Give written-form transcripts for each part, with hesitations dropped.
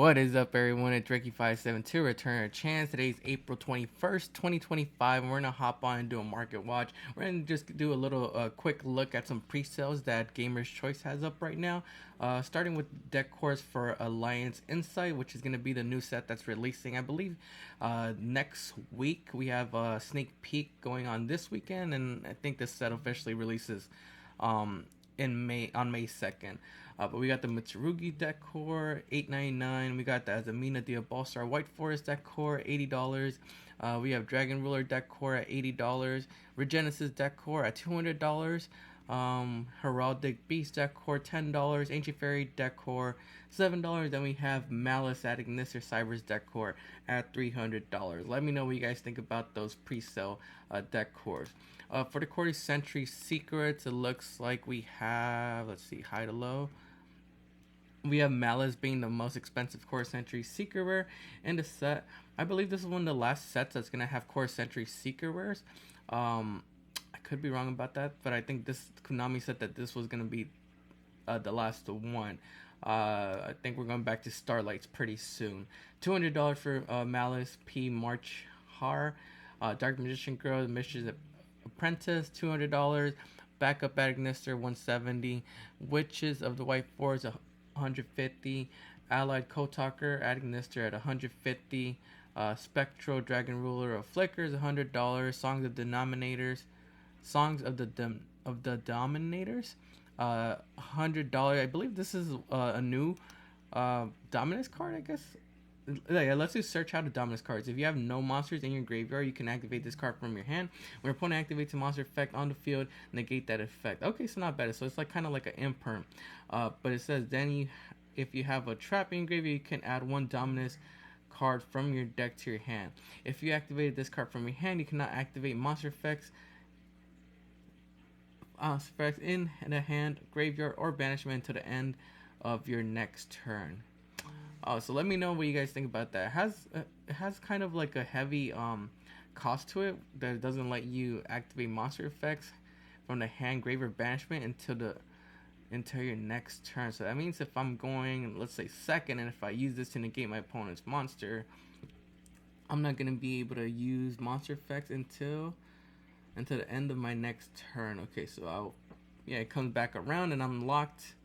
What is up, everyone? It's Ricky572. Return a chance. Today's April 21st, 2025, and we're gonna hop on and do a market watch. We're gonna just do a little quick look at some pre-sales that Gamer's Choice has up right now. Starting with deck cores for Alliance Insight, which is gonna be the new set that's releasing, I believe, next week. We have a sneak peek going on this weekend, and I think this set officially releases in May 2nd. But we got the Mitsurugi deck core, $8.99. We got the Azamina Diabolstar White Forest deck core, $80. We have Dragon Ruler deck core at $80. Regenesis deck core at $200. Heraldic Beast deck core, $10. Ancient Fairy deck core, $7. Then we have Malice at Ignister Cyber's deck core at $300. Let me know what you guys think about those pre-sale deck cores. For the Cordy Sentry Secrets, it looks like we have, let's see, high to low. We have Malice being the most expensive Core Sentry Secret Rare in the set. I believe this is one of the last sets that's going to have Core Sentry Secret Rares. I could be wrong about that, but I think this Konami said that this was going to be the last one. I think we're going back to Starlights pretty soon. $200 for Malice P. March Har. Dark Magician Girl, Mistress Apprentice, $200. Backup at Ignister, $170. Witches of the White Forest, $150. Allied Kotaker at Ignister at $150. Spectral Dragon Ruler of Flickers, $100. Songs of the Dominators, $100. I believe this is a new Dominus card, I guess. Yeah, let's do search out of Dominus cards. If you have no monsters in your graveyard, you can activate this card from your hand. When your opponent activates a monster effect on the field, negate that effect. Okay, so not bad. So it's like kind of like an imperm. But it says then if you have a trap in your graveyard, you can add one Dominus card from your deck to your hand. If you activated this card from your hand, you cannot activate monster effects in the hand, graveyard, or banishment until the end of your next turn. So let me know what you guys think about that. It has kind of like a heavy cost to it that doesn't let you activate monster effects from the hand, graveyard, banishment until your next turn. So that means if I'm going, let's say, second, and if I use this to negate my opponent's monster, I'm not gonna be able to use monster effects until the end of my next turn. Okay, so it comes back around and I'm locked,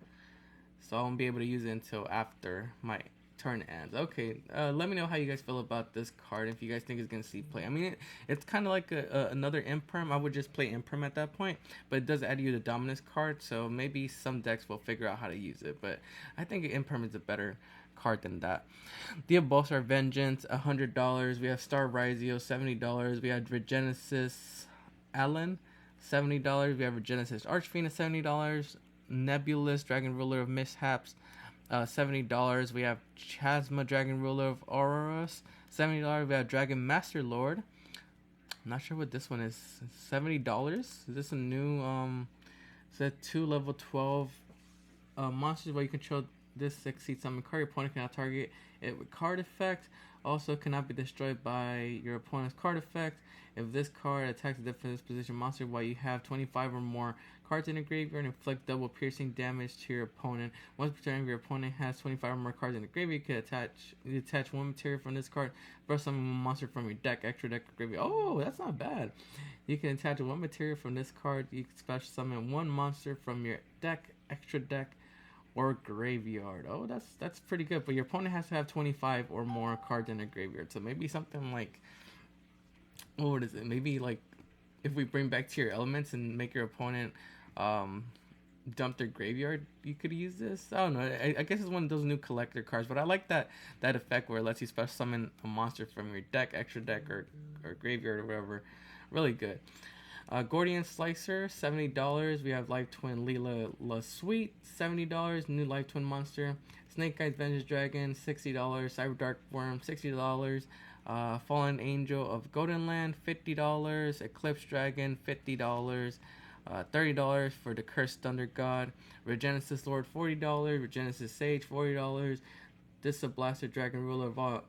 so I won't be able to use it until after my turn ends. Okay, let me know how you guys feel about this card, if you guys think it's gonna see play. I mean, it's kind of like another imperm. I would just play imperm at that point, but it does add you the Dominus card, so maybe some decks will figure out how to use it, but I think imperm is a better card than that. Diabolstar Vengeance, $100. We have Star Rizio, $70. We have Regenesis Allen, $70. We have Regenesis Archfiend at $70. Nebulous Dragon Ruler of Mishaps, $70. We have Chasma Dragon Ruler of Auroras, $70. We have Dragon Master Lord. I'm not sure what this one is. $70. Is this a new set 2 level 12 monsters where you control this succeed summon card? Your opponent cannot target it with card effect. Also cannot be destroyed by your opponent's card effect. If this card attacks a defensive position monster while you have 25 or more cards in the graveyard, inflict double piercing damage to your opponent. Once per turn, if your opponent has 25 or more cards in the graveyard, you can attach one material from this card, first summon one monster from your deck, extra deck, or graveyard. Oh, that's not bad. You can attach one material from this card. You can special summon one monster from your deck, extra deck, or graveyard. Oh, that's pretty good. But your opponent has to have 25 or more cards in their graveyard. So maybe something like, what is it? Maybe like if we bring back to your elements and make your opponent dump their graveyard, you could use this. I don't know. I guess it's one of those new collector cards, but I like that effect where it lets you special summon a monster from your deck, extra deck, or graveyard or whatever. Really good. Gordian Slicer, $70. We have Life Twin Leela La Sweet, $70. New Life Twin monster. Snake Eyes Vengeance Dragon, $60. Cyber Dark Worm, $60. Fallen Angel of Goldenland, $50. Eclipse Dragon, $50. $30 for the Cursed Thunder God. Regenesis Lord, $40. Regenesis Sage, $40. Blaster Dragon Ruler of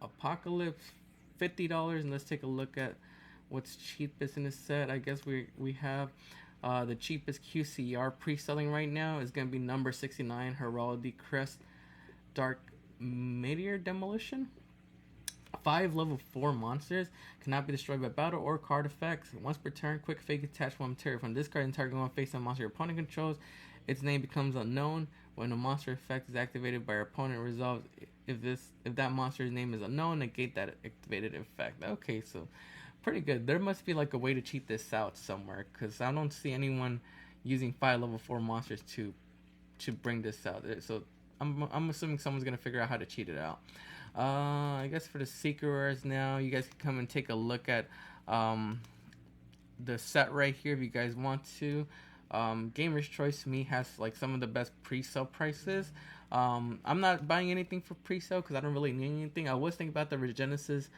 Apocalypse, $50. And let's take a look at what's cheapest in this set. I guess we have the cheapest QCR pre-selling right now is going to be number 69, Heraldic Crest Dark Meteor Demolition. 5 level 4 monsters cannot be destroyed by battle or card effects. Once per turn, quick fake attach one material from this card and target one face on monster your opponent controls. Its name becomes unknown. When a monster effect is activated by your opponent, resolves. If that monster's name is unknown, negate that activated effect. Okay, so pretty good. There must be like a way to cheat this out somewhere, because I don't see anyone using 5 level 4 monsters to bring this out. So I'm assuming someone's gonna figure out how to cheat it out. I guess for the secret rares now, you guys can come and take a look at the set right here if you guys want to. Gamer's Choice to me has like some of the best pre-sale prices. I'm not buying anything for pre-sale because I don't really need anything. I was thinking about the Regenesis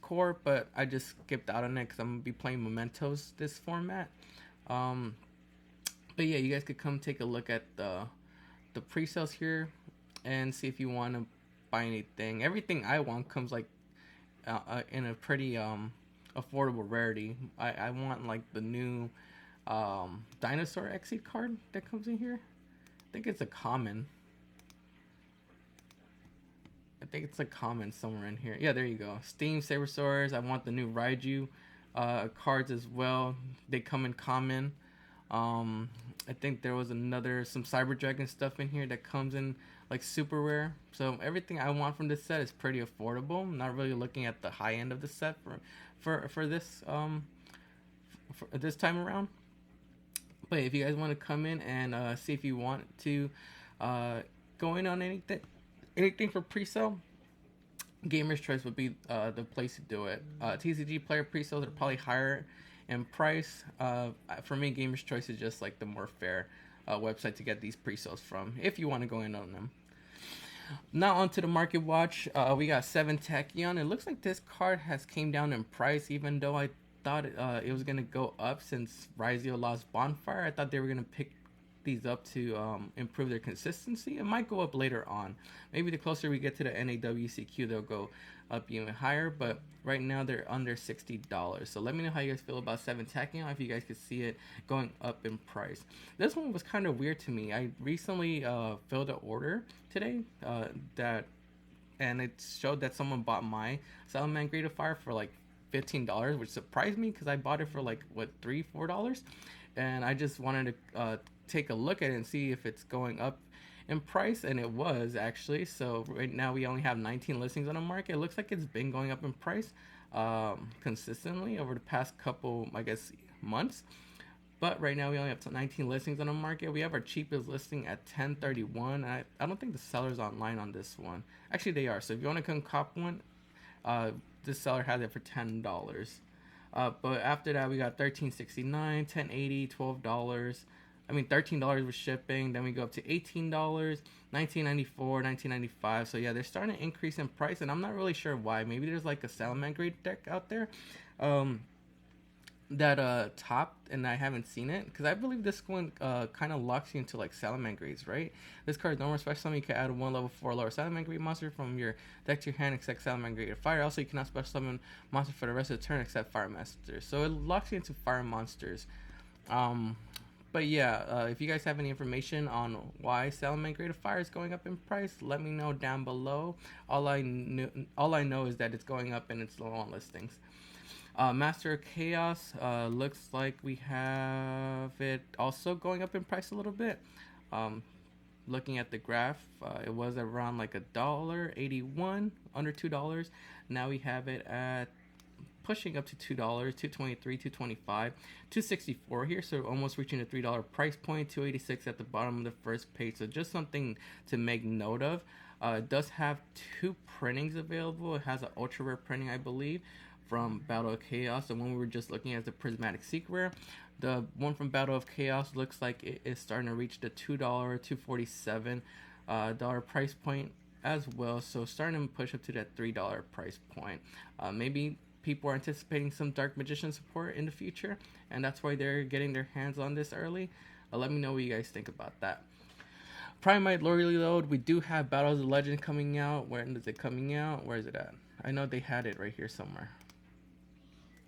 core, but I just skipped out on it because I'm gonna be playing Mementos this format. But yeah, you guys could come take a look at the pre-sales here and see if you want to buy anything. Everything I want comes like in a pretty affordable rarity. I want like the new Dinosaur Exceed card that comes in here. I think it's a common. I think it's a common somewhere in here. Yeah, there you go. Steam Sabersaurs. I want the new Raiju cards as well. They come in common. I think there was some Cyber Dragon stuff in here that comes in like super rare. So everything I want from this set is pretty affordable. I'm not really looking at the high end of the set for this for this time around. But if you guys want to come in and see if you want to go in on anything for pre-sale, Gamer's Choice would be the place to do it. TCGPlayer pre-sales are probably higher in price. For me, Gamer's Choice is just like the more fair website to get these pre-sales from if you want to go in on them. Now onto the market watch. We got 7 Tachyon. It looks like this card has came down in price, even though I thought it was gonna go up since Raizio lost Bonfire. I thought they were gonna pick these up to improve their consistency. It might go up later on. Maybe the closer we get to the NAWCQ, they'll go up even higher. But right now they're under $60. So let me know how you guys feel about 7 Tachyon, if you guys could see it going up in price. This one was kind of weird to me. I recently filled an order today and it showed that someone bought my Salamander Grade of Fire for like $15, which surprised me because I bought it for like $3-4, and I just wanted to take a look at it and see if it's going up in price, and it was actually. So right now we only have 19 listings on the market. It looks like it's been going up in price consistently over the past couple, I guess, months. But right now we only have 19 listings on the market. We have our cheapest listing at $10.31. I don't think the seller's online on this one. Actually, they are. So if you want to come cop one, this seller has it for $10. But after that, we got $13.69, $10.80, $12. I mean, $13 with shipping. Then we go up to $18, $19.94, $19.95. So yeah, they're starting to increase in price, and I'm not really sure why. Maybe there's like a Salamander Grade deck out there that topped, and I haven't seen it, because I believe this one kind of locks you into like Salamander Grades, right? This card's normal special summon. You can add one level 4 lower Salamander Grade monster from your deck to your hand except Salamander Grade Fire. Also, you cannot special summon monster for the rest of the turn except Fire Master. So it locks you into fire monsters. But yeah, if you guys have any information on why Salamander Grade of Fire is going up in price, let me know down below. All I know is that it's going up and it's low on listings. Master of Chaos, looks like we have it also going up in price a little bit. Looking at the graph, it was around like $1.81, under $2. Now we have it at pushing up to $2, $2.23, $2.25, $2.64 here, so almost reaching the $3 price point. $2.86 at the bottom of the first page, so just something to make note of. It does have 2 printings available. It has an ultra rare printing, I believe, from Battle of Chaos. The one we were just looking at, the Prismatic Secret Rare. The one from Battle of Chaos looks like it is starting to reach the $2, $2.47 dollar price point as well, so starting to push up to that $3 price point. Maybe people are anticipating some Dark Magician support in the future, and that's why they're getting their hands on this early. Let me know what you guys think about that. Primite Lore Reload, we do have Battles of Legend coming out. When is it coming out? Where is it at? I know they had it right here somewhere.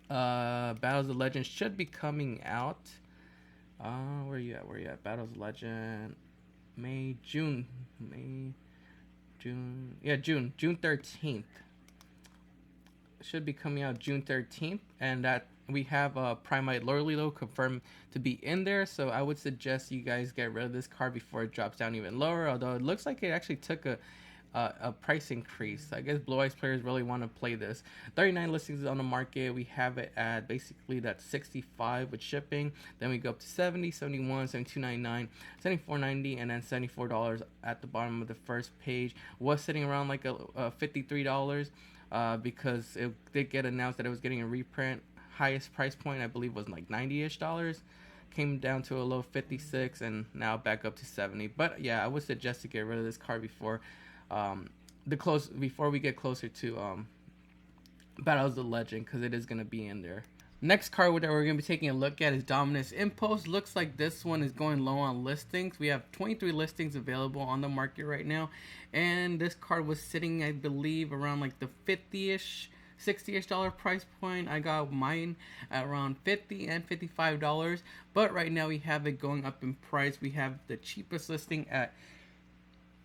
Battles of Legend should be coming out. Where you at? Battles of Legend, June June 13th. Should be coming out June 13th, and that we have Primite Lorelilo confirmed to be in there. So I would suggest you guys get rid of this card before it drops down even lower. Although it looks like it actually took a price increase. I guess Blue Eyes players really want to play this. 39 listings on the market. We have it at basically that 65 with shipping. Then we go up to 70, 71, 72.99, 74.90, and then $74 at the bottom of the first page. Was sitting around like a $53 because it did get announced that it was getting a reprint. Highest price point I believe was like $90-ish. Came down to a low 56 and now back up to 70. But yeah, I would suggest to get rid of this card before before we get closer to Battles of the Legend, because it is going to be in there. Next card that we're going to be taking a look at is Dominus Impost. Looks like this one is going low on listings. We have 23 listings available on the market right now, and this card was sitting, I believe, around like the 50-ish, $60-ish price point. I got mine at around $50 and $55, but right now we have it going up in price. We have the cheapest listing at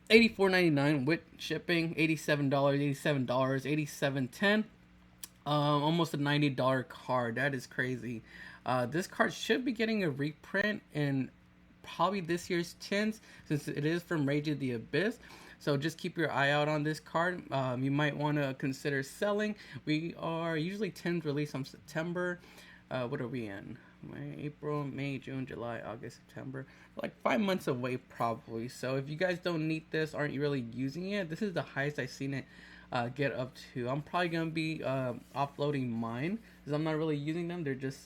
$84.99 with shipping, $87.10, almost a $90 card. That is crazy. This card should be getting a reprint in probably this year's tins, since it is from Rage of the Abyss. So just keep your eye out on this card. You might want to consider selling. We are usually tins released on September. What are we in? April, May, June, July, August, September. Like 5 months away probably. So if you guys don't need this, aren't you really using it, this is the highest I've seen it get up to. I'm probably going to be offloading mine, because I'm not really using them. They're just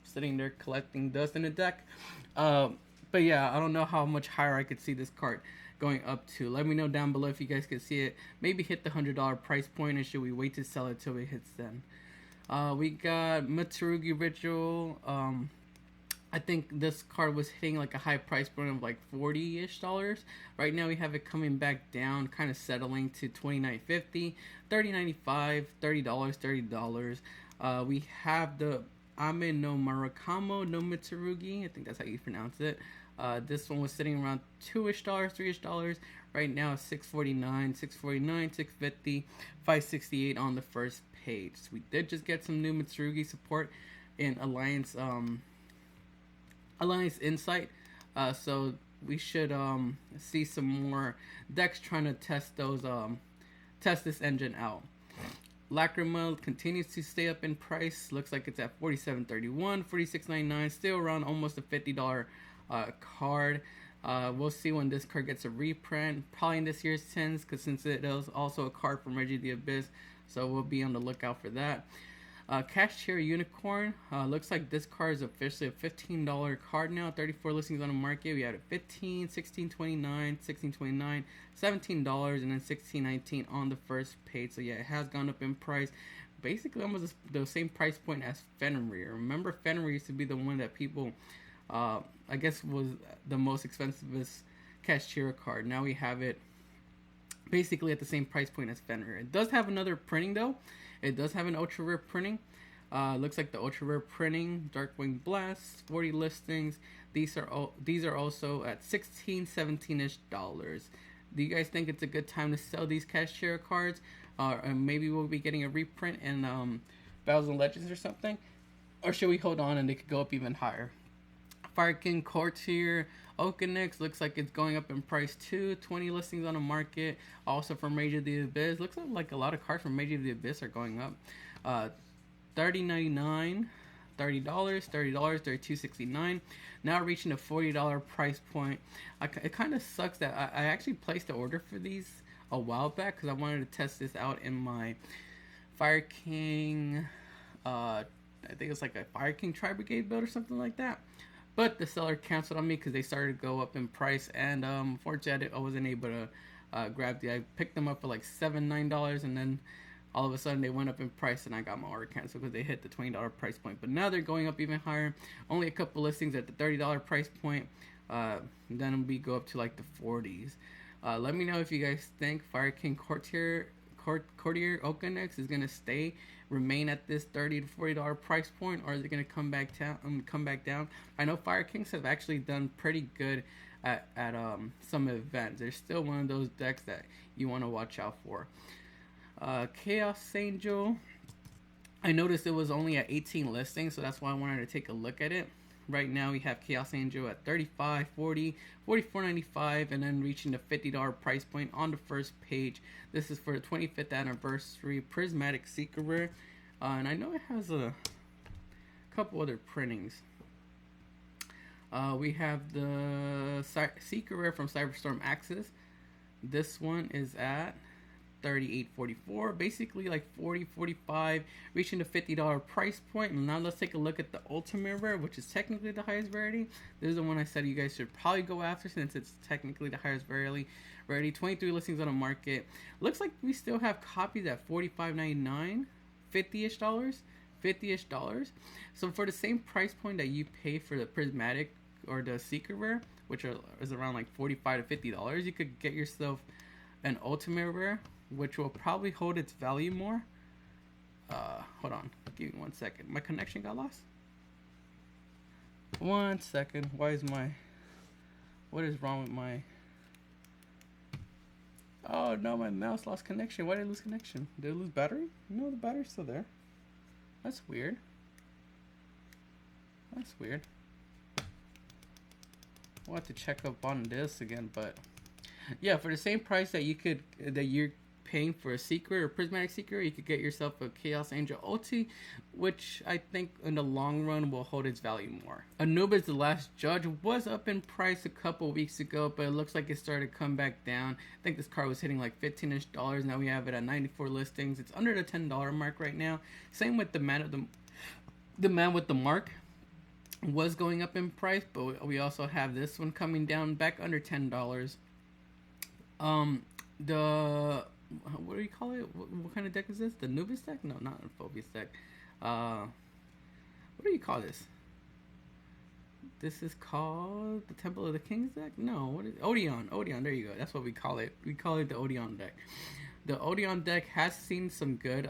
sitting there collecting dust in the deck. But yeah, I don't know how much higher I could see this card going up to. Let me know down below if you guys can see it. Maybe hit the $100 price point, and should we wait to sell it till it hits then? We got Mitsurugi Ritual. I think this card was hitting like a high price point of like $40-ish. Right now we have it coming back down, kind of settling to $29.50, $30.95, $30. We have the Ame no Murakamo no Mitsurugi. I think that's how you pronounce it. This one was sitting around $2-ish, $3-ish. Right now $649, $650, $568 on the first page. So we did just get some new Mitsurugi support in Alliance Insight. So we should see some more decks trying to test this engine out. Lacrima continues to stay up in price. Looks like it's at $47.31, $46.99, still around almost a $50 card. We'll see when this card gets a reprint, probably in this year's tins, because since it is also a card from Rage of the Abyss, so we'll be on the lookout for that. Cashier Unicorn, looks like this card is officially a $15 card now. 34 listings on the market. We had it $15, $16.29, $16.29, $17, and then $16.19 on the first page. So yeah, it has gone up in price. Basically almost the same price point as Fenrir. Remember, Fenrir used to be the one that people, I guess, was the most expensive Cashier card. Now we have it basically at the same price point as Fenrir. It does have another printing though. It does have an ultra rare printing. Looks like the ultra rare printing, Darkwing Blast, 40 listings. These are also at $16, $17-ish. Do you guys think it's a good time to sell these Cashier cards? And maybe we'll be getting a reprint in Battles and Legends or something? Or should we hold on and they could go up even higher? Fire King Courtier Okanix looks like it's going up in price too. 20 listings on the market. Also from Rage of the Abyss. Looks like a lot of cards from Rage of the Abyss are going up. $30.99, $30, $32.69. Now reaching a $40 price point. It kind of sucks that I actually placed an order for these a while back because I wanted to test this out in my Fire King. I think it's like a Fire King Tri-Brigade build or something like that. But the seller canceled on me because they started to go up in price, and unfortunately I wasn't able to grab the. I picked them up for like $9, and then all of a sudden they went up in price, and I got my order canceled because they hit the $20 price point. But now they're going up even higher. Only a couple listings at the $30 price point. Then we go up to like the 40s. Let me know if you guys think Fire King Courtier Okanix is gonna remain at this $30 to $40 price point, or is it gonna come back down? I know Fire Kings have actually done pretty good at some events. There's still one of those decks that you want to watch out for. Chaos Angel, I noticed it was only at 18 listings, so that's why I wanted to take a look at it. Right now we have Chaos Angel at $35, $40, $44.95, and then reaching the $50 price point on the first page. This is for the 25th anniversary Prismatic Seeker Rare, and I know it has a couple other printings. We have the Seeker Rare from Cyberstorm Axis. This one is at $38.44, basically like $40, $45, reaching the $50 price point. And now let's take a look at the Ultimate Rare, which is technically the highest rarity. This is the one I said you guys should probably go after since it's technically the highest rarity. 23 listings on the market. Looks like we still have copies at $45.99, $50-ish dollars. So for the same price point that you pay for the Prismatic or the Seeker Rare, which is around like $45 to $50, you could get yourself an Ultimate Rare, which will probably hold its value more. Hold on, give me 1 second. My connection got lost. 1 second. What is wrong with my? Oh no, my mouse lost connection. Why did I lose connection? Did it lose battery? No, the battery's still there. That's weird. We'll have to check up on this again, but yeah, for the same price that you're paying for a Secret or Prismatic Seeker, you could get yourself a Chaos Angel Ulti, which I think in the long run will hold its value more. Anubis the Last Judge was up in price a couple weeks ago, but it looks like it started to come back down. I think this card was hitting like $15-ish. Now we have it at 94 listings. It's under the $10 mark right now. Same with the Man with the Mark was going up in price, but we also have this one coming down back under $10. What do you call it? What kind of deck is this? The Anubis deck? No, not a Phobius deck. What do you call this? This is called the Temple of the Kings deck? No, what is Odeon? Odeon, there you go. That's what we call it. We call it the Odeon deck. The Odeon deck has seen some good,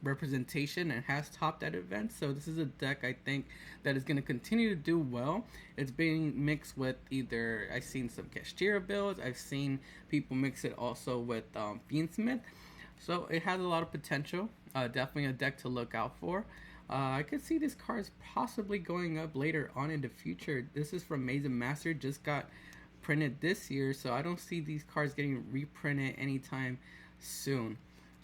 representation and has topped at events. So this is a deck I think that is going to continue to do well. It's being mixed with either, I've seen some Kastira builds, I've seen people mix it also with Fiendsmith. So it has a lot of potential. Definitely a deck to look out for. I could see this card possibly going up later on in the future. This is from Maze and Master, just got printed this year, so I don't see these cards getting reprinted anytime soon.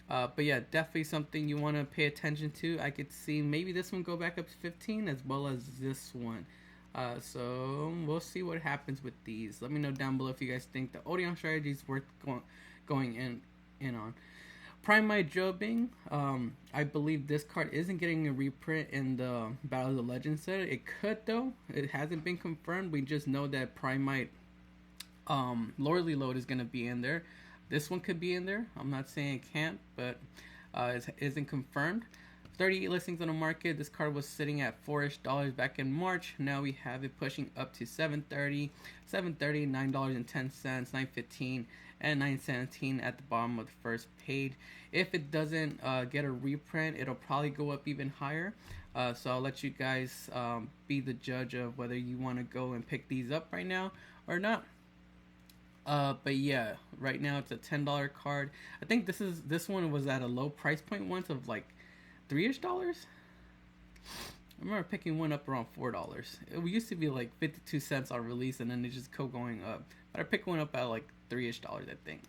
But yeah, definitely something you want to pay attention to. I could see maybe this one go back up to 15 as well as this one. So we'll see what happens with these. Let me know down below if you guys think the Odeon strategy is worth going in on. Primite Jobing, I believe this card isn't getting a reprint in the Battle of the Legends set. It could though. It hasn't been confirmed. We just know that Primite Lordly Load is going to be in there. This one could be in there. I'm not saying it can't, but it isn't confirmed. 38 listings on the market. This card was sitting at $4-ish back in March. Now we have it pushing up to $7.30, $9.10, $9.15, and $9.17 at the bottom of the first page. If it doesn't get a reprint, it'll probably go up even higher. So I'll let you guys be the judge of whether you want to go and pick these up right now or not. But yeah, right now it's a $10 card. I think this one was at a low price point once of like $3-ish. I remember picking one up around $4. It used to be like 52 cents on release, and then it just kept going up. But I picked one up at like $3-ish, I think.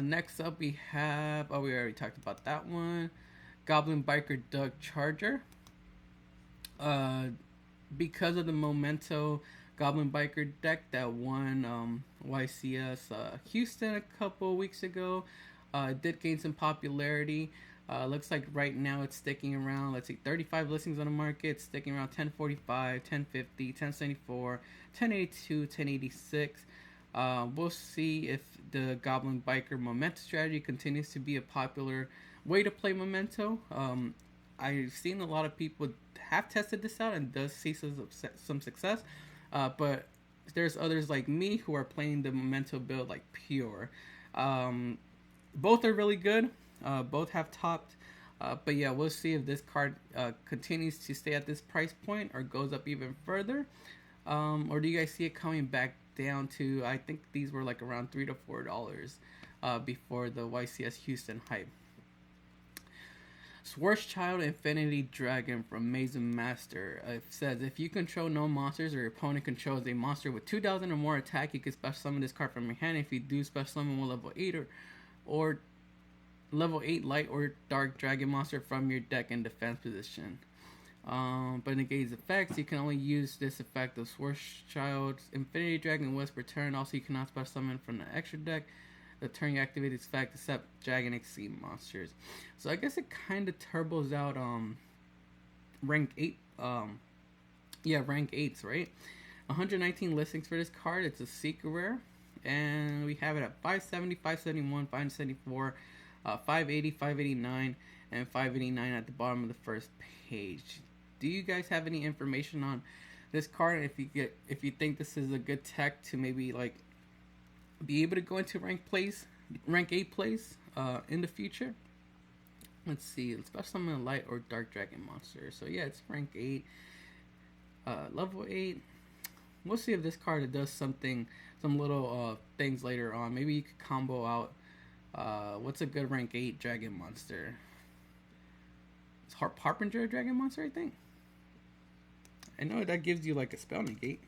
Next up we have, we already talked about that one. Goblin Biker Doug Charger. Because of the Memento Goblin Biker deck that won YCS Houston a couple weeks ago, did gain some popularity. Looks like right now it's sticking around, let's see, 35 listings on the market, sticking around 1045, 1050, 1074, 1082, 1086. We'll see if the Goblin Biker Memento strategy continues to be a popular way to play Memento. I've seen a lot of people have tested this out and does see some success. But there's others like me who are playing the Memento build like pure. Both are really good. Both have topped. But yeah, we'll see if this card continues to stay at this price point or goes up even further. Or do you guys see it coming back down to, I think these were like around $3 to $4 before the YCS Houston hype. Schwarzschild Infinity Dragon from Mazen Master says, if you control no monsters or your opponent controls a monster with 2,000 or more attack, you can special summon this card from your hand. If you do, special summon one level 8 or level 8 light or dark dragon monster from your deck in defense position. But negates effects, you can only use this effect of Schwarzschild's Infinity Dragon once per turn. Also, you cannot special summon from the extra deck the turn you activate this effect except Dragon Exceed monsters. So I guess it kind of turbos out rank 8. Rank 8s, right? 119 listings for this card. It's a secret rare. And we have it at 570, 571, 574, 580, 589, and 589 at the bottom of the first page. Do you guys have any information on this card? If you think this is a good tech to maybe like be able to go into rank 8 plays in the future? Let's see. It's special summon a light or dark dragon monster. So yeah, it's rank 8, level 8. We'll see if this card does some little things later on. Maybe you could combo out what's a good rank 8 dragon monster. It's Harbinger dragon monster, I think. I know that gives you like a spell negate.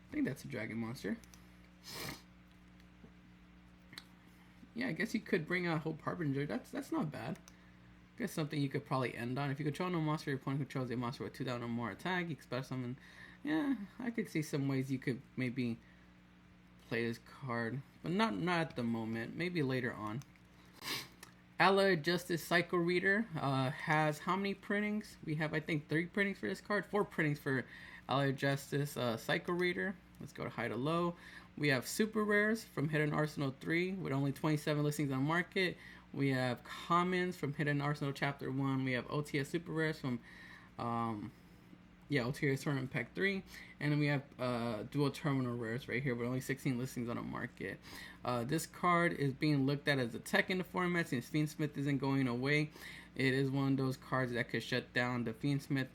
I think that's a dragon monster. Yeah, I guess you could bring out Hope Harbinger. That's not bad. I guess something you could probably end on. If you control no monster, your opponent controls a monster with 2,000 or more attack, you can special summon. Yeah, I could see some ways you could maybe play this card, but not at the moment. Maybe later on. Allied Justice Psycho Reader has how many printings? We have, I think, 3 printings for this card. 4 printings for Allied Justice Psycho Reader. Let's go to high to low. We have super rares from Hidden Arsenal 3 with only 27 listings on market. We have commons from Hidden Arsenal Chapter 1. We have OTS super rares from OTS Tournament Pack 3. And then we have dual terminal rares right here with only 16 listings on the market. This card is being looked at as a tech in the format since Fiendsmith isn't going away. It is one of those cards that could shut down the Fiendsmith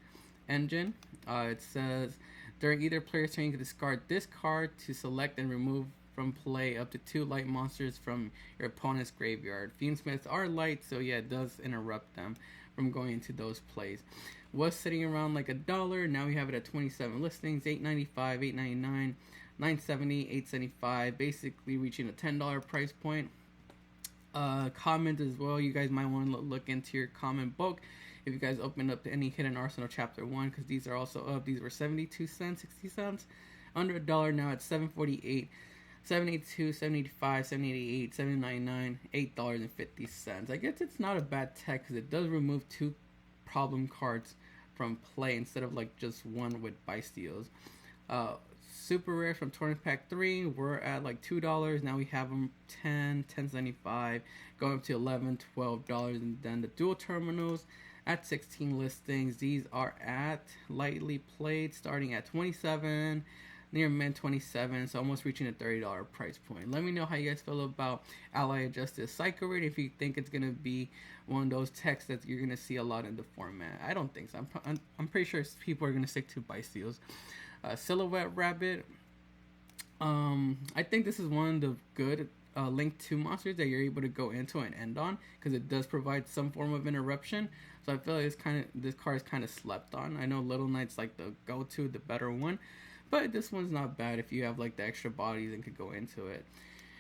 engine. It says, during either player's turn, you can discard this card to select and remove from play up to 2 light monsters from your opponent's graveyard. Fiendsmiths are light, so yeah, it does interrupt them from going into those plays. Was sitting around like $1. Now we have it at 27 listings, $8.95, $8.99, $9.70, $8.75, basically reaching a $10 price point. Comment as well. You guys might want to look into your comment bulk if you guys opened up any Hidden Arsenal Chapter 1, because these are also up. These were 72 cents, 60 cents. Under $1 now at $7.48, $7.82, $7.85, $7.88, $7.99, $8.50. I guess it's not a bad tech because it does remove 2 problem cards from play instead of like just 1 with Bystios. Super rare from Tournament Pack 3, we're at like $2. Now we have them $10, $10.75, going up to $11, $12. And then the dual terminals at 16 listings. These are at lightly played, starting at 27, near mint 27, so almost reaching a $30 price point. Let me know how you guys feel about Allied Justice Psycho Reader, if you think it's going to be one of those techs that you're going to see a lot in the format. I don't think so. I'm pretty sure people are going to stick to Bystials. Silhouette Rabbit. I think this is one of the good Link 2 monsters that you're able to go into and end on, because it does provide some form of interruption. So I feel like this card is kind of slept on. I know Little Knight's like the go-to, the better one, but this one's not bad if you have like the extra bodies and could go into it.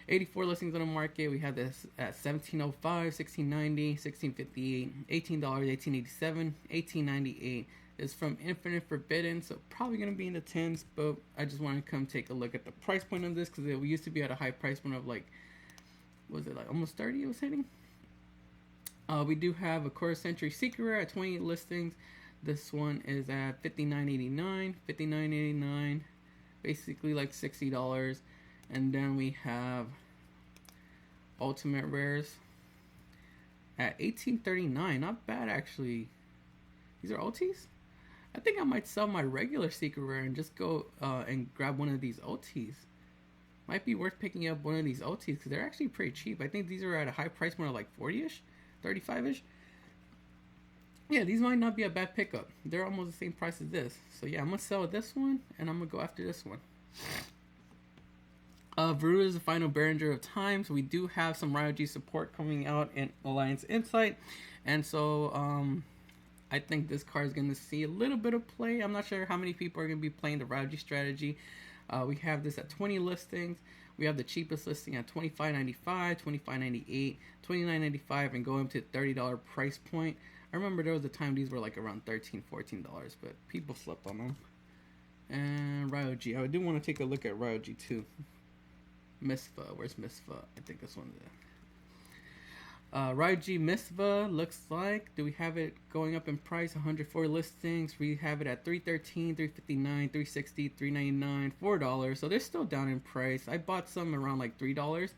84 listings on the market. We have this at $17.05, $16.90, $16.58, $18, $18.87, $18.98. It's from Infinite Forbidden, so probably going to be in the 10s, but I just want to come take a look at the price point of this, because it used to be at a high price point of like, was it like almost 30 it was hitting? We do have a Quarter Century Secret Rare at 28 listings. This one is at $59.89, $59.89, basically like $60. And then we have Ultimate Rares at $18.39. Not bad, actually. These are OTs? I think I might sell my regular Secret Rare and just go and grab one of these OTs. Might be worth picking up one of these OTs because they're actually pretty cheap. I think these are at a high price point of like 40-ish, 35-ish. Yeah, these might not be a bad pickup. They're almost the same price as this. So yeah, I'm gonna sell this one, and I'm gonna go after this one. Veru is the final Behringer of time, so we do have some ROTC support coming out in Alliance Insight, and so I think this card is going to see a little bit of play. I'm not sure how many people are going to be playing the ROTC strategy. We have this at 20 listings. We have the cheapest listing at $25.95, $25.98, $29.95, and going up to $30 price point. I remember there was a time these were like around $13, $14, but people slept on them. And ROTC, I do want to take a look at ROTC too. Misfa, where's Misfa? I think this one's there. ROTC Misva looks like, do we have it going up in price? 104 listings. We have it at $313, $359, $360, $399, $4. So they're still down in price. I bought some around like $3.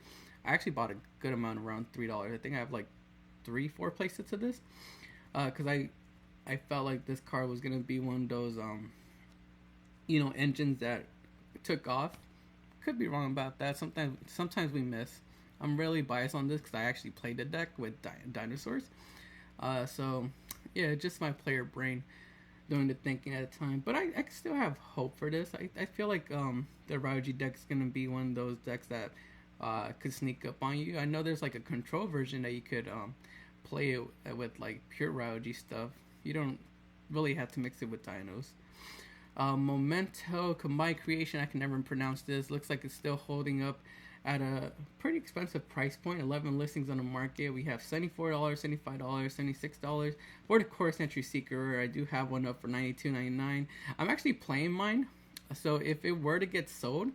I actually bought a good amount around $3. I think I have like 3-4 playsets of this. Because I felt like this car was gonna be one of those engines that took off. Could be wrong about that. Sometimes we miss. I'm really biased on this because I actually played the deck with dinosaurs. So yeah, just my player brain doing the thinking at a time. But I still have hope for this. I feel like the ROTC deck is gonna be one of those decks that could sneak up on you. I know there's like a control version that you could play it with like pure ROTC stuff. You don't really have to mix it with dinos. Memento Combined Creation, I can never pronounce this. Looks like it's still holding up at a pretty expensive price point. 11 listings on the market. We have $74, $75, $76 for the Core Century Seeker. I do have one up for $92.99. I'm actually playing mine, so if it were to get sold,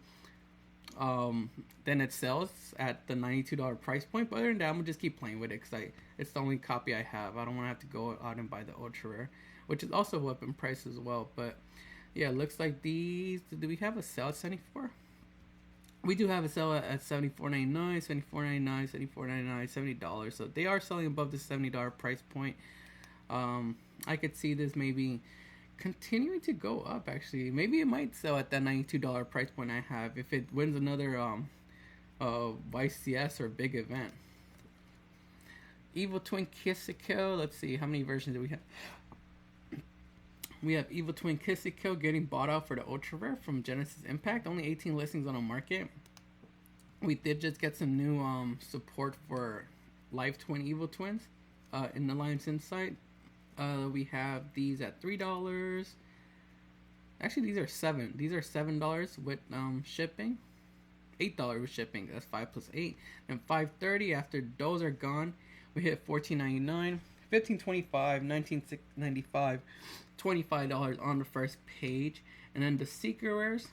then it sells at the $92 price point. But other than that, I'm gonna just keep playing with it because it's the only copy I have. I don't want to have to go out and buy the Ultra Rare, which is also up in price as well. But yeah, it looks like these. Do we have a sale at 74? We do have a sale at $74.99, $74.99, $74.99, $70. So they are selling above the $70 price point. I could see this maybe continuing to go up. Actually, maybe it might sell at that $92 price point I have if it wins another YCS or big event. Evil Twin Kisiko. Let's see, how many versions do we have? We have Evil Twin Kisiko getting bought out for the Ultra Rare from Genesis Impact. Only 18 listings on the market. We did just get some new support for Live Twin Evil Twins in the Alliance Insight. We have these at $3. Actually, these are $7. These are $7 with shipping. $8 with shipping. That's 5 plus 8. And $5.30 after those are gone. We hit $14.99, $15.25, $19.95, $25 on the first page. And then the Seeker Rares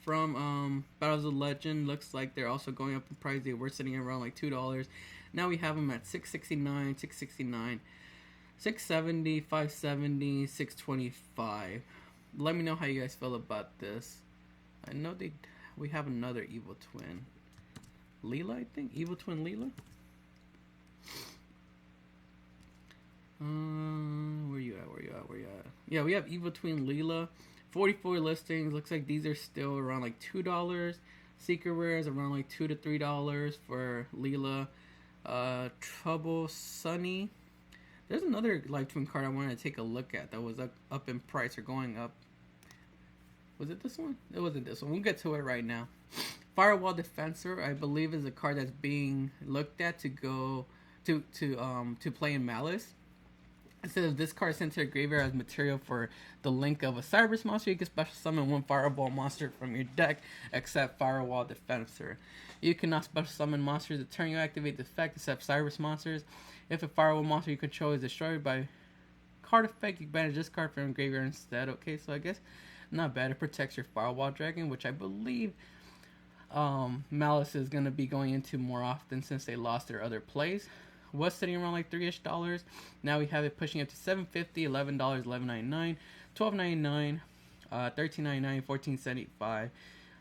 from Battles of Legend looks like they're also going up in price. They were sitting around like $2. Now we have them at $6.69, $6.69, $6.70, $5.70, $6.25. Let me know how you guys feel about this. I know we have another Evil Twin. Leela, I think? Evil Twin Leela? Where you at? Yeah, we have Evil Twin Leela. 44 listings. Looks like these are still around like $2. Seeker Rares around like $2 to $3 for Leela. Trouble Sunny. There's another Live Twin card I wanted to take a look at that was up in price or going up. Was it this one? It wasn't this one. We'll get to it right now. Firewall Defensor, I believe, is a card that's being looked at to go to play in Malice. It says this card sent to your graveyard as material for the link of a Cyrus monster. You can special summon one Fireball monster from your deck, except Firewall Defensor. You cannot special summon monsters the turn you activate the effect, except Cyrus monsters. If a Firewall monster you control is destroyed by card effect, you can banish this card from your graveyard instead. Okay, so I guess not bad. It protects your Firewall Dragon, which I believe Malice is going to be going into more often since they lost their other plays. Was sitting around like $3-ish. Now we have it pushing up to $7.50, $11, $11.99, $12.99, $13.99,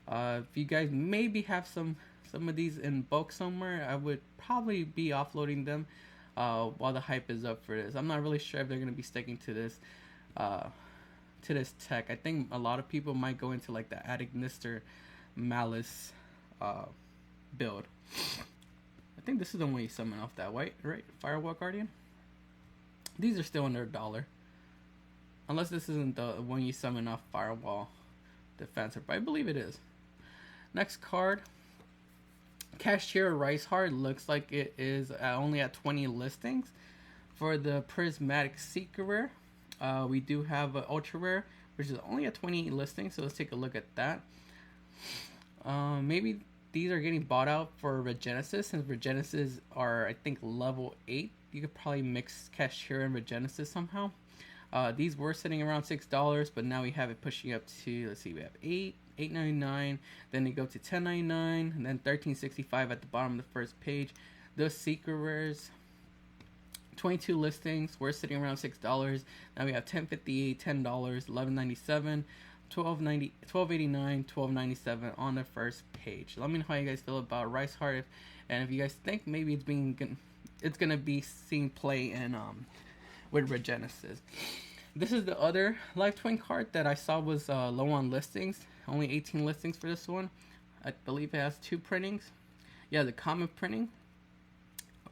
$14.75. If you guys maybe have some of these in bulk somewhere, I would probably be offloading them while the hype is up for this. I'm not really sure if they're gonna be sticking to this tech. I think a lot of people might go into like the Adagnister Malice build. I think this is the one you summon off that white, right? Firewall Guardian. These are still under $1. Unless this isn't the one you summon off Firewall Defensor, but I believe it is. Next card, Cashier Rice Heart. Looks like it is only at 20 listings. For the Prismatic Secret Rare, we do have an Ultra Rare, which is only at 20 listings, so let's take a look at that. Maybe these are getting bought out for Regenesis, since Regenesis are, I think, level 8. You could probably mix Cashier and Regenesis somehow. These were sitting around $6, but now we have it pushing up to, let's see, we have $8.99, then they go to $10.99, and then $13.65 at the bottom of the first page. The Secret Rares, 22 listings, we're sitting around $6. Now we have $10.58, $10, $11.97, $12.89, $12.97 on the first page. Let me know how you guys feel about Rice Heart, and if you guys think maybe it's gonna be seen play in with Regenesis. This is the other Live Twin card that I saw was low on listings. Only 18 listings for this one. I believe it has 2 printings. Yeah, the common printing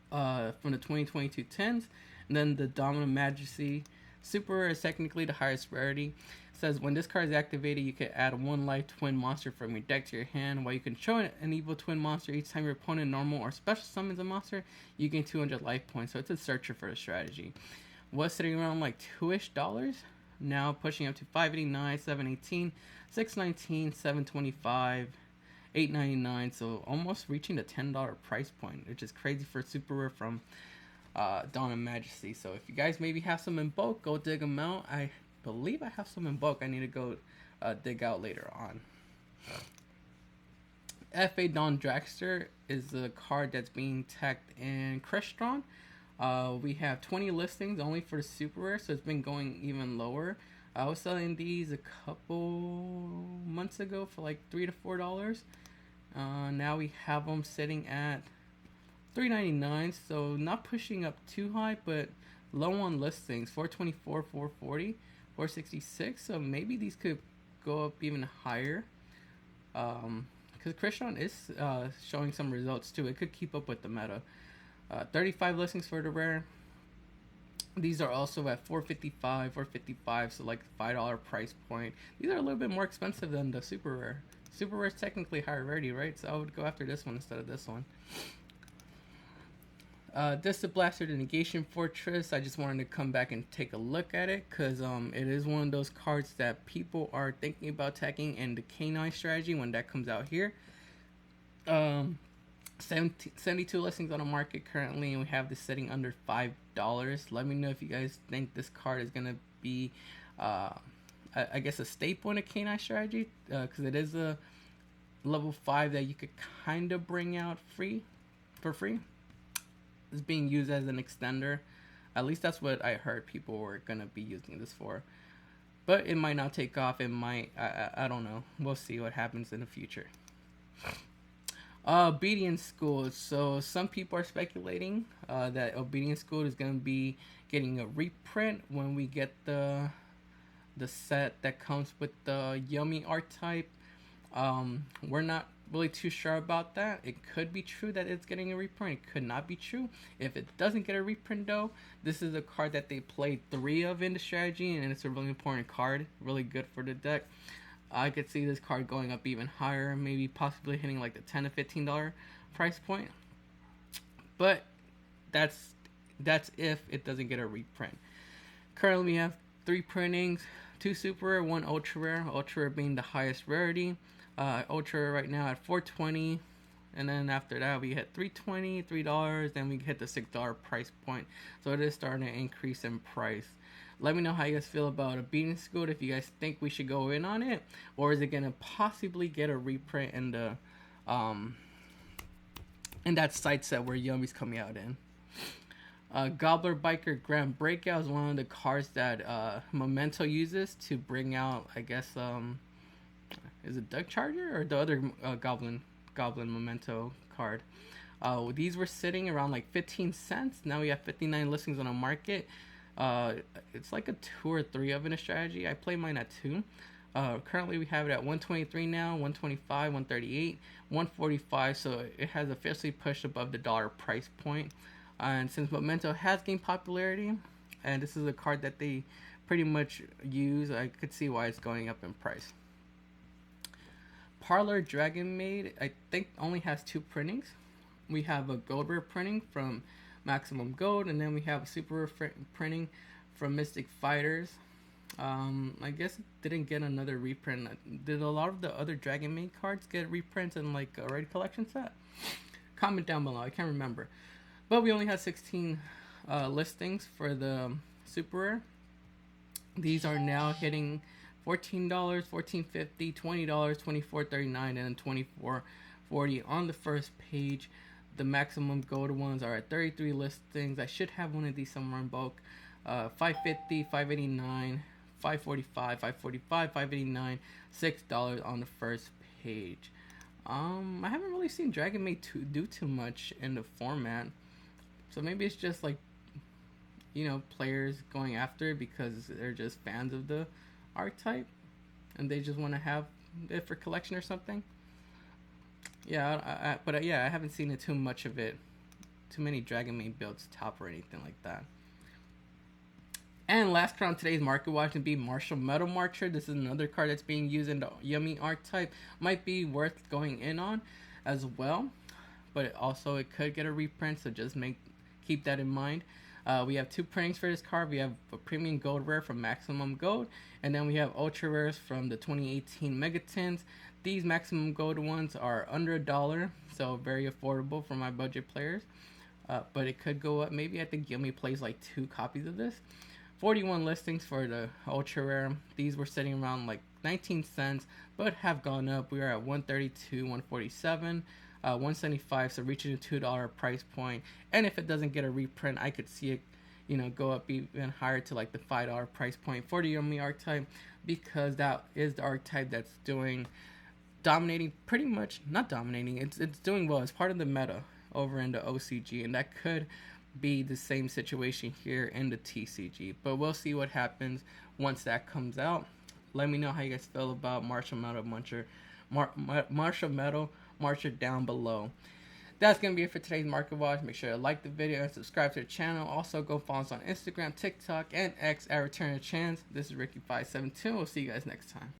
from the 2022 10s. And then the Dominant Majesty Super Rare is technically the highest rarity. It says when this card is activated, you can add 1 Live Twin monster from your deck to your hand. While you control an evil twin monster, each time your opponent normal or special summons a monster, you gain 200 life points. So it's a searcher for the strategy. Was sitting around like $2-ish, now pushing up to $5.89, $7.18, $6.19, $7.25, $8.99, so almost reaching the $10 price point, which is crazy for Super Rare from Dawn of Majesty. So if you guys maybe have some in bulk, go dig them out. I believe I have some in bulk I need to go dig out later on. F.A. Dawn Dragster is the card that's being tagged in Crestron. We have 20 listings only for the Super Rare, so it's been going even lower. I was selling these a couple months ago for like $3 to $4. Now we have them sitting at $3.99, so not pushing up too high, but low on listings. $4.24, $4.40, $4.66. So maybe these could go up even higher. Because Crestron is showing some results too. It could keep up with the meta. 35 listings for the rare. These are also at $4.55, $4.55, so like $5 price point. These are a little bit more expensive than the Super Rare. Super Rare is technically higher rarity, right? So I would go after this one instead of this one. Distant Blaster, the Negation Fortress. I just wanted to come back and take a look at it because it is one of those cards that people are thinking about tagging in the K9 strategy when that comes out here. 72 listings on the market currently, and we have this sitting under $5. Let me know if you guys think this card is gonna be, I guess, a staple in a K9 strategy, because it is a level 5 that you could kind of bring out for free. It's being used as an extender. At least that's what I heard people were gonna be using this for. But it might not take off. It might. I don't know. We'll see what happens in the future. Obedience School. So some people are speculating that Obedience School is going to be getting a reprint when we get the set that comes with the Yummy art type. We're not really too sure about that. It could be true that it's getting a reprint. It could not be true. If it doesn't get a reprint though, this is a card that they played 3 of in the strategy, and it's a really important card. Really good for the deck. I could see this card going up even higher, maybe possibly hitting like the $10 to $15 price point. But that's if it doesn't get a reprint. Currently we have 3 printings, 2 super rare, 1 ultra rare. Ultra rare being the highest rarity. Ultra rare right now at $4.20, and then after that we hit $3.20, $3, then we hit the $6 price point. So it is starting to increase in price. Let me know how you guys feel about Obedience School, if you guys think we should go in on it, or is it gonna possibly get a reprint in the in that side set where Yummy's coming out in. Gobbler Biker Grand Breakout is one of the cards that Memento uses to bring out, I guess, is it Duck Charger or the other Goblin Memento card. These were sitting around like 15 cents. Now we have 59 listings on the market. It's like a 2 or 3 of in a strategy. I play mine at 2. Currently we have it at 123 now, 125, 138, 145. So it has officially pushed above the dollar price point. And since Memento has gained popularity, and this is a card that they pretty much use. I could see why it's going up in price. Parlor Dragon Maid, I think, only has 2 printings. We have a gold rare printing from Maximum Gold, and then we have a super rare printing from Mystic Fighters. I guess it didn't get another reprint. Did a lot of the other Dragon Maid cards get reprints in like a Red Collection set? Comment down below. I can't remember. But we only had 16 listings for the super rare. These are now hitting $14, $14.50, $20, $24.39, and $24.40 on the first page. The Maximum Gold ones are at 33 listings. I should have one of these somewhere in bulk. $5.50, $5.89, $5.45, $5.45, $5.89, $6 on the first page. I haven't really seen Dragon Maid do too much in the format, so maybe it's just like, you know, players going after it because they're just fans of the archetype and they just want to have it for collection or something. Yeah, but I haven't seen it too much of it. Too many Dragon Maid builds top or anything like that. And last card on today's market watch would be Martial Metal Marcher. This is another card that's being used in the Yummy archetype. Might be worth going in on as well, but it could get a reprint, so just keep that in mind. We have 2 printings for this card. We have a premium gold rare from Maximum Gold, and then we have ultra rares from the 2018 Megatins. These Maximum Gold ones are under $1, so very affordable for my budget players. But it could go up. Maybe I think Yummy plays like 2 copies of this. 41 listings for the ultra rare. These were sitting around like 19 cents, but have gone up. We are at 132, 147, 175, so reaching a $2 price point. And if it doesn't get a reprint, I could see it, you know, go up even higher to like the $5 price point for the Yummy archetype, because that is the archetype that's dominating, pretty much not dominating. It's doing well. It's part of the meta over in the OCG, and that could be the same situation here in the TCG, but we'll see what happens once that comes out. Let me know how you guys feel about Martial Metal Marcher down below. That's gonna be it for today's market watch. Make sure to like the video and subscribe to the channel. Also go follow us on Instagram, TikTok, and X at Return of Chance. This is Ricky572. We'll see you guys next time.